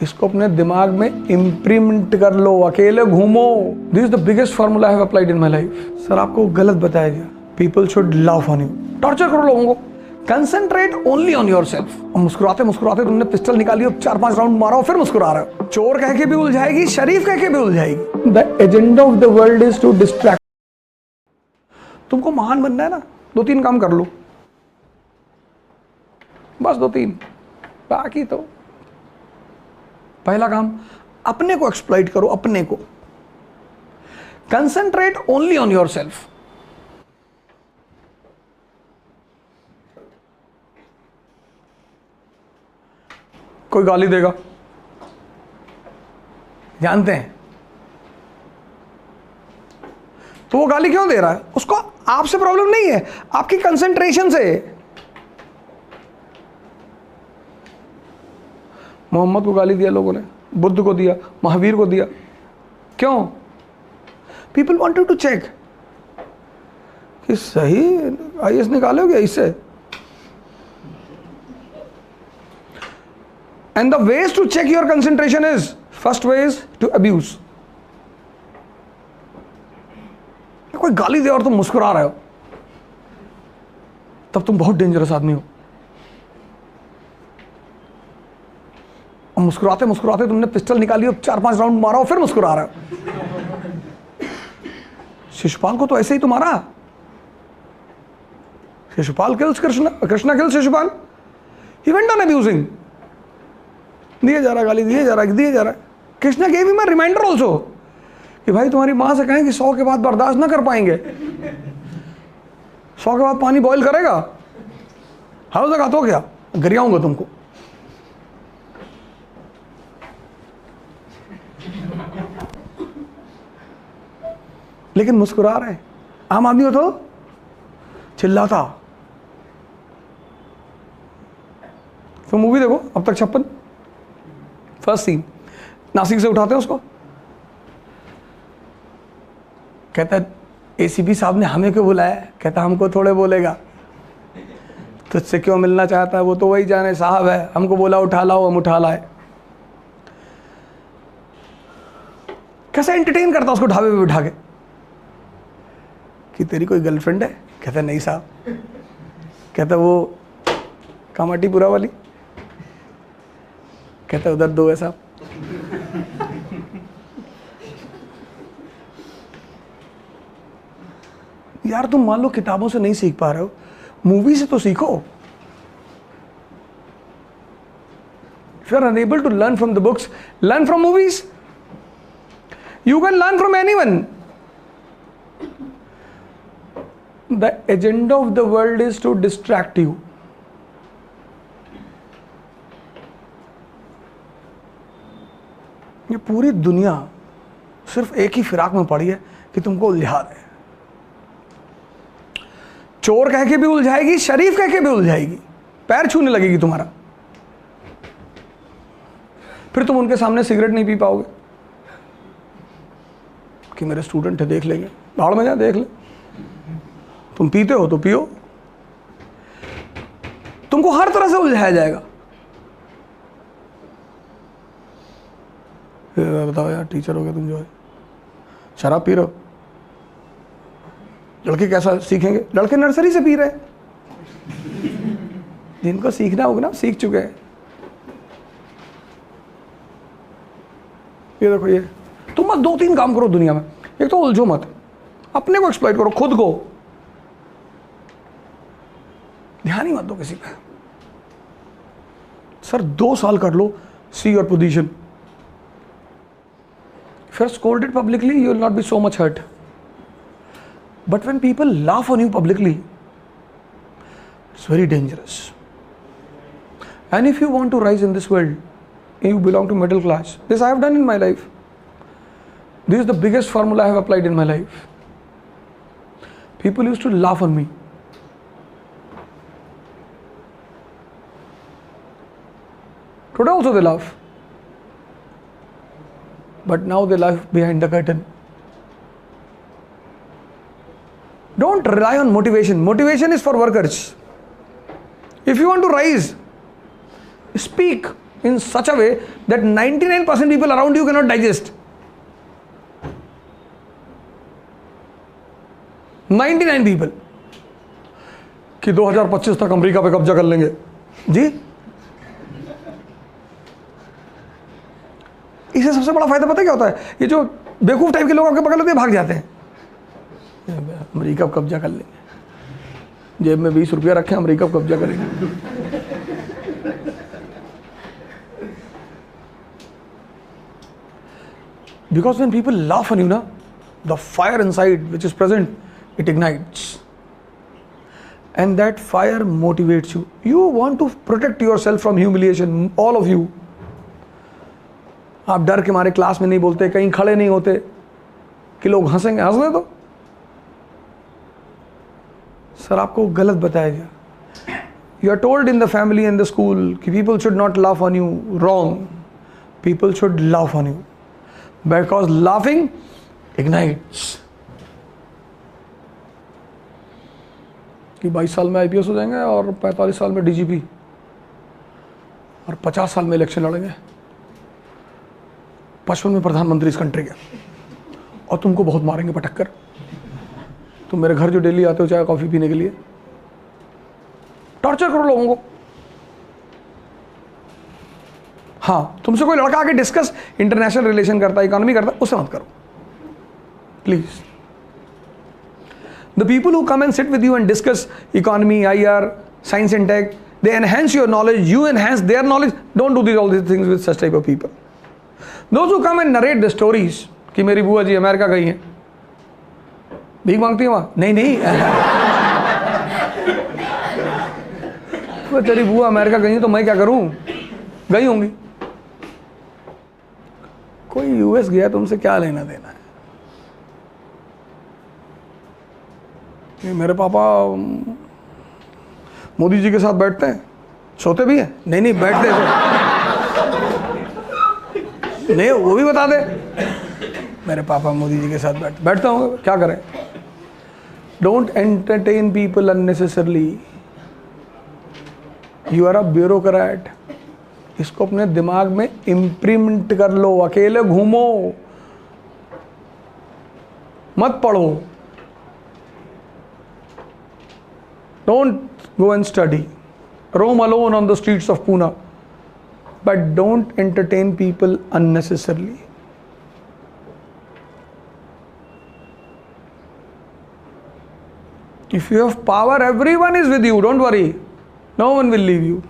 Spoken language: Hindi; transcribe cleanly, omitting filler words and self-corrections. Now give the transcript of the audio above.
इसको अपने दिमाग में इम्प्रिंट कर लो, अकेले घूमो। This is the biggest formula I have applied in my life. Sir आपको गलत बताया गया। People should laugh on you. Torture करो लोगों को। Concentrate only on your self. मुस्कुराते मुस्कुराते तुमने पिस्टल निकाली, 4-5 राउंड मारा, फिर मुस्कुरा रहे हो। चोर कह के भी उलझाएगी, शरीफ कह के भी उलझाएगी। The agenda of the world is to distract. तुमको महान बनना है ना, 2-3 काम कर लो, बस 2-3। बाकी तो पहला काम, अपने को एक्सप्लॉइट करो, अपने को। Concentrate only on your self. कोई गाली देगा, जानते हैं तो वो गाली क्यों दे रहा है? उसको आपसे प्रॉब्लम नहीं है, आपकी कंसंट्रेशन से। मोहम्मद को गाली दिया लोगों ने, बुद्ध को दिया, महावीर को दिया, क्यों? पीपल वांटेड टू चेक कि सही आईएएस निकालोगे इससे। And the ways to check your concentration is, first way is to abuse. कोई गाली दे और तुम मुस्कुरा रहे हो, तब तुम बहुत डेंजरस आदमी हो। और मुस्कुराते मुस्कुराते तुमने पिस्टल निकाली, 4-5 राउंड मारा, फिर मुस्कुरा रहे हो। शिशुपाल को तो ऐसे ही तो मारा। Shishupal kills Krishna, Krishna kills Shishupal. He went on abusing. दिए जा रहा, गाली दिए जा रहा, दिए जा रहा। Krishna gave him a reminder also कि भाई तुम्हारी माँ से कहें कि 100 के बाद बर्दाश्त ना कर पाएंगे, 100 के बाद पानी बॉईल करेगा, हर जगह तो क्या गरियाऊंगा तुमको। लेकिन मुस्कुरा रहे। आम आदमी हो तो चिल्लाता। तो मूवी देखो अब तक 56। फर्स्ट सीन, नासिक से उठाते हैं उसको, कहता है एसीपी साहब ने हमें क्यों बुलाया? कहता हमको थोड़े बोलेगा, तुझसे क्यों मिलना चाहता है वो तो वही जाने, साहब है, हमको बोला उठा लाओ, हम उठा लाए। कैसे एंटरटेन करता उसको ढाबे पे बिठा के कि तेरी कोई गर्लफ्रेंड है? कहता नहीं साहब। कहता वो कामाटीपुरा वाली? कहता उधर 2 है साहब। यार तुम मान लो किताबों से नहीं सीख पा रहे हो, मूवी से तो सीखो। If you are unable to learn from the books, learn from movies. You can learn from anyone. The agenda of the world is to distract you. ये पूरी दुनिया सिर्फ एक ही फिराक में पड़ी है कि तुमको उलझा दे। चोर कह के भी उलझाएगी, शरीफ कह के भी उलझाएगी, पैर छूने लगेगी तुम्हारा। फिर तुम उनके सामने सिगरेट नहीं पी पाओगे कि मेरे स्टूडेंट है, देख लेंगे। भाड़ में जा, देख ले। तुम पीते हो तो पियो। तुमको हर तरह से उलझाया जाएगा। बताओ यार, टीचर हो गए तुम, जो है शराब पी रहे हो। लड़के कैसा सीखेंगे? लड़के नर्सरी से पी रहे। जिनको सीखना होगा ना, सीख चुके हैं। ये देखो, ये तुम बस 2-3 काम करो दुनिया में। एक तो उलझो मत, अपने को एक्सप्लॉइट करो, खुद को। ध्यान ही मत दो किसी पे। सर 2 साल कर लो, see your position. If you are scolded publicly, you will not be so much hurt. But when people laugh on you publicly, it's very dangerous. And if you want to rise in this world, you belong to middle class. This I have done in my life. This is the biggest formula I have applied in my life. People used to laugh on me. Today also they laugh. But now they laugh behind the curtain. Don't rely on motivation. Motivation is for workers. If you want to rise, speak in such a way that 99% people around you cannot digest. 99 people कि 2025 तक अमेरिका पे कब्जा कर लेंगे जी। इसे सबसे बड़ा फायदा पता क्या होता है? ये जो बेवकूफ टाइप के लोग आपके बगल में भाग जाते हैं, अमेरिका पे कब्जा कर लेंगे, जेब में 20 रुपया रखें, अमेरिका पे कब्जा करेंगे। Because when people laugh on you, na, the fire inside which is present, it ignites. And that fire motivates you. You want to protect yourself from humiliation, all of you. आप डर के मारे क्लास में नहीं बोलते, कहीं खड़े नहीं होते कि लोग हंसेंगे, हंसने दो। सर आपको गलत बताया गया। You are told in the family and the school कि people should not laugh on you. Wrong. People should laugh on you. Because laughing ignites. कि 22 साल में आईपीएस हो जाएंगे और 45 साल में डीजीपी और 50 साल में इलेक्शन लड़ेंगे, 55 में प्रधानमंत्री इस कंट्री के, और तुमको बहुत मारेंगे पटक कर। तुम मेरे घर जो डेली आते हो चाय कॉफी पीने के लिए, टॉर्चर करो लोगों को। हाँ, तुमसे कोई लड़का आके डिस्कस इंटरनेशनल रिलेशन करता है, इकोनॉमी करता है, उससे मत करो please. The people who come and sit with you and discuss economy, IR, science and tech, they enhance your knowledge, you enhance their knowledge. Don't do all these things with such type of people. Those who come and narrate the stories कि मेरी बुआ जी अमेरिका गई हैं, भीख मांगती है वहाँ, नहीं नहीं तो तेरी बुआ अमेरिका गई है तो मैं क्या करूँ, गई होंगी। कोई यूएस गया तुमसे क्या लेना देना है? मेरे पापा मोदी जी के साथ बैठते हैं, सोते भी हैं, नहीं नहीं बैठते तो नहीं, वो भी बता दे मेरे पापा मोदी जी के साथ बैठता हूँ, क्या करें। Don't entertain people unnecessarily. You are a bureaucrat. इसको अपने दिमाग में इम्प्रिंट कर लो। अकेले घूमो, मत पढ़ो। Don't go and study. Roam alone on the streets of Pune. But don't entertain people unnecessarily. If you have power, everyone is with you. Don't worry. No one will leave you.